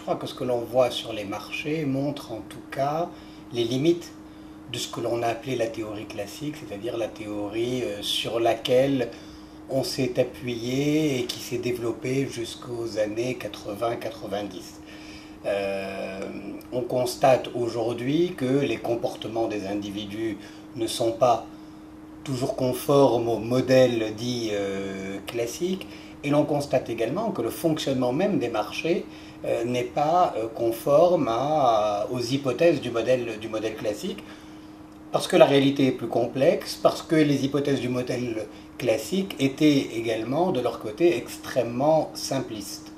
crois que ce que l'on voit sur les marchés montre en tout cas les limites de ce que l'on a appelé la théorie classique, c'est-à-dire la théorie sur laquelle on s'est appuyé et qui s'est développée jusqu'aux années 80-90. On constate aujourd'hui que les comportements des individus ne sont pas toujours conformes au modèle dit classique, et l'on constate également que le fonctionnement même des marchés n'est pas conforme aux hypothèses du modèle classique, parce que la réalité est plus complexe, parce que les hypothèses du modèle classique étaient également de leur côté extrêmement simplistes.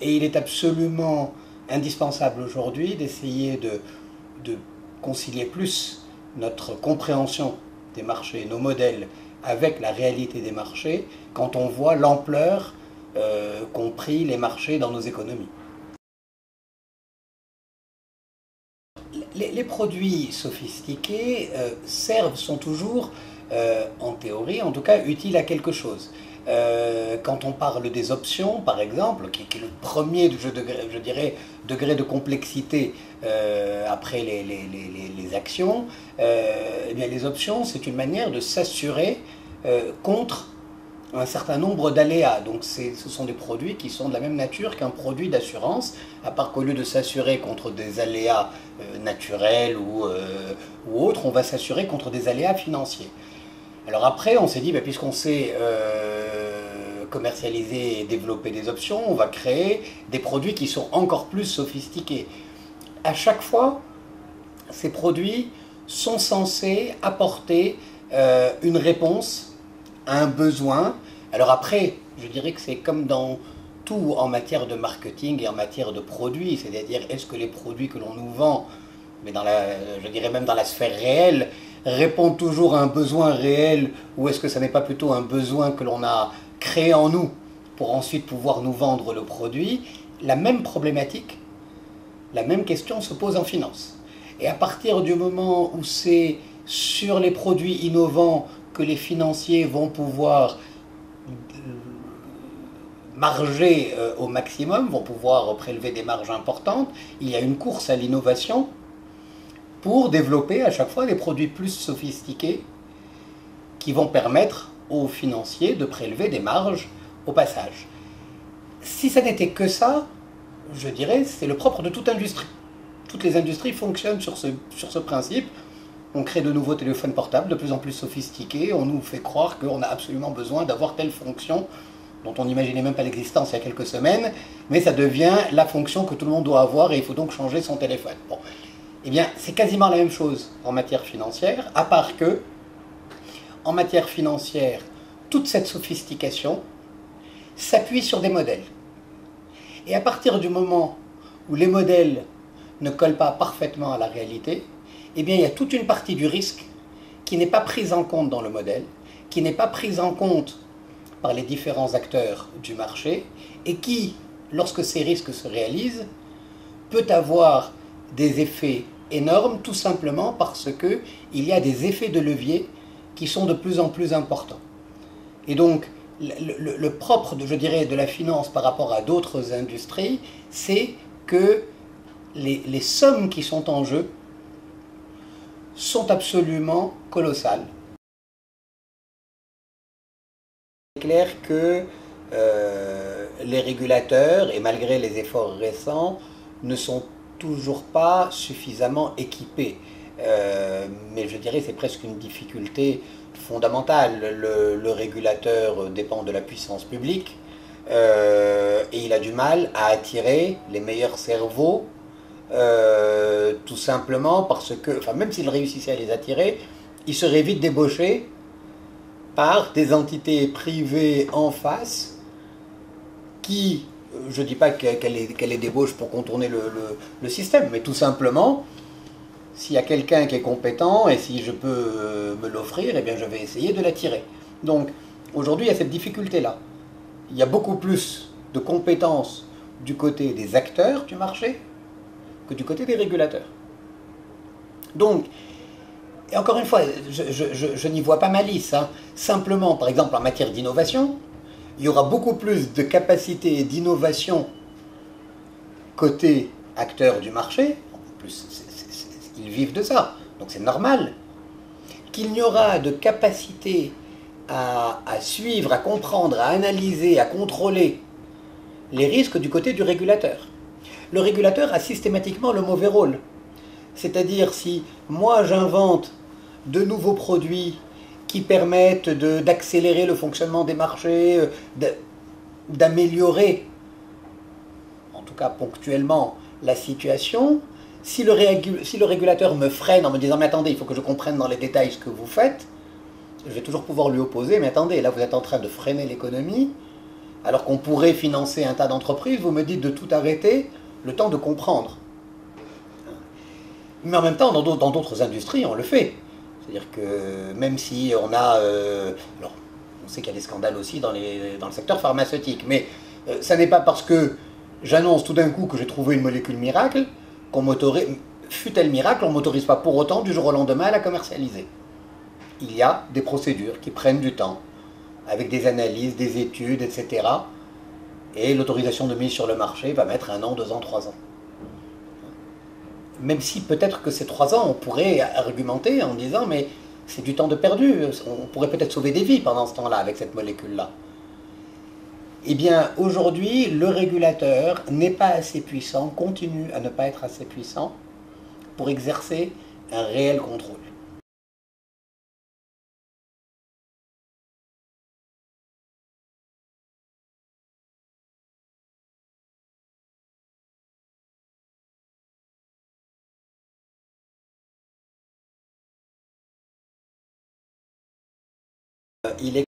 Et il est absolument indispensable aujourd'hui d'essayer de concilier plus notre compréhension des marchés, nos modèles, avec la réalité des marchés, quand on voit l'ampleur qu'ont pris les marchés dans nos économies. Les produits sophistiqués sont toujours, en théorie, en tout cas, utiles à quelque chose. Quand on parle des options, par exemple, qui est le premier, je dirais, degré de complexité après les actions, eh bien, les options, c'est une manière de s'assurer contre un certain nombre d'aléas. Donc ce sont des produits qui sont de la même nature qu'un produit d'assurance, à part qu'au lieu de s'assurer contre des aléas naturels ou autres, on va s'assurer contre des aléas financiers. Alors après, on s'est dit, puisqu'on sait commercialiser et développer des options, on va créer des produits qui sont encore plus sophistiqués. À chaque fois, ces produits sont censés apporter une réponse à un besoin. Alors après, je dirais que c'est comme dans tout en matière de marketing et en matière de produits, c'est-à-dire est-ce que les produits que l'on nous vend, mais je dirais même dans la sphère réelle, répondent toujours à un besoin réel, ou est-ce que ça n'est pas plutôt un besoin que l'on a créé en nous pour ensuite pouvoir nous vendre le produit? La même problématique, la même question se pose en finance. Et à partir du moment où c'est sur les produits innovants que les financiers vont pouvoir marger au maximum, vont pouvoir prélever des marges importantes, il y a une course à l'innovation pour développer à chaque fois des produits plus sophistiqués qui vont permettre aux financiers de prélever des marges au passage. Si ça n'était que ça, je dirais, c'est le propre de toute industrie. Toutes les industries fonctionnent sur ce principe. On crée de nouveaux téléphones portables de plus en plus sophistiqués, on nous fait croire qu'on a absolument besoin d'avoir telle fonction dont on n'imaginait même pas l'existence il y a quelques semaines, mais ça devient la fonction que tout le monde doit avoir et il faut donc changer son téléphone. Bon. Eh bien, c'est quasiment la même chose en matière financière, à part que, en matière financière, toute cette sophistication s'appuie sur des modèles. Et à partir du moment où les modèles ne collent pas parfaitement à la réalité, eh bien, il y a toute une partie du risque qui n'est pas prise en compte dans le modèle, qui n'est pas prise en compte par les différents acteurs du marché, et qui, lorsque ces risques se réalisent, peut avoir des effets énormes, tout simplement parce qu'il y a des effets de levier qui sont de plus en plus importants. Et donc, le propre, je dirais, de la finance par rapport à d'autres industries, c'est que les sommes qui sont en jeu sont absolument colossales. C'est clair que les régulateurs, et malgré les efforts récents, ne sont toujours pas suffisamment équipés. Mais je dirais que c'est presque une difficulté fondamentale. Le régulateur dépend de la puissance publique et il a du mal à attirer les meilleurs cerveaux, tout simplement parce que, même s'il réussissait à les attirer, il serait vite débauché par des entités privées en face qui, je ne dis pas qu'elle les débauche pour contourner le système, mais tout simplement, s'il y a quelqu'un qui est compétent et si je peux me l'offrir, eh bien je vais essayer de l'attirer. Donc aujourd'hui, il y a cette difficulté-là. Il y a beaucoup plus de compétences du côté des acteurs du marché que du côté des régulateurs. Donc, et encore une fois, je n'y vois pas malice. Simplement, par exemple, en matière d'innovation, il y aura beaucoup plus de capacités d'innovation côté acteurs du marché, en plus ils vivent de ça, donc c'est normal, qu'il n'y aura de capacité à suivre, à comprendre, à analyser, à contrôler les risques du côté du régulateur. Le régulateur a systématiquement le mauvais rôle. C'est-à-dire si moi j'invente de nouveaux produits qui permettent d'accélérer le fonctionnement des marchés, d'améliorer, en tout cas ponctuellement, la situation, si le régulateur me freine en me disant mais attendez, il faut que je comprenne dans les détails ce que vous faites, je vais toujours pouvoir lui opposer, mais attendez, là vous êtes en train de freiner l'économie, alors qu'on pourrait financer un tas d'entreprises, vous me dites de tout arrêter, le temps de comprendre. Mais en même temps, dans d'autres industries, on le fait. C'est-à-dire que même si on a... alors, on sait qu'il y a des scandales aussi dans le secteur pharmaceutique, mais ça n'est pas parce que j'annonce tout d'un coup que j'ai trouvé une molécule miracle qu'on m'autorise... Fut-elle miracle, on ne m'autorise pas pour autant du jour au lendemain à la commercialiser. Il y a des procédures qui prennent du temps, avec des analyses, des études, etc. Et l'autorisation de mise sur le marché va mettre 1 an, 2 ans, 3 ans. Même si peut-être que ces 3 ans, on pourrait argumenter en disant mais c'est du temps de perdu, on pourrait peut-être sauver des vies pendant ce temps-là avec cette molécule-là. Eh bien, aujourd'hui, le régulateur n'est pas assez puissant, continue à ne pas être assez puissant pour exercer un réel contrôle. Il est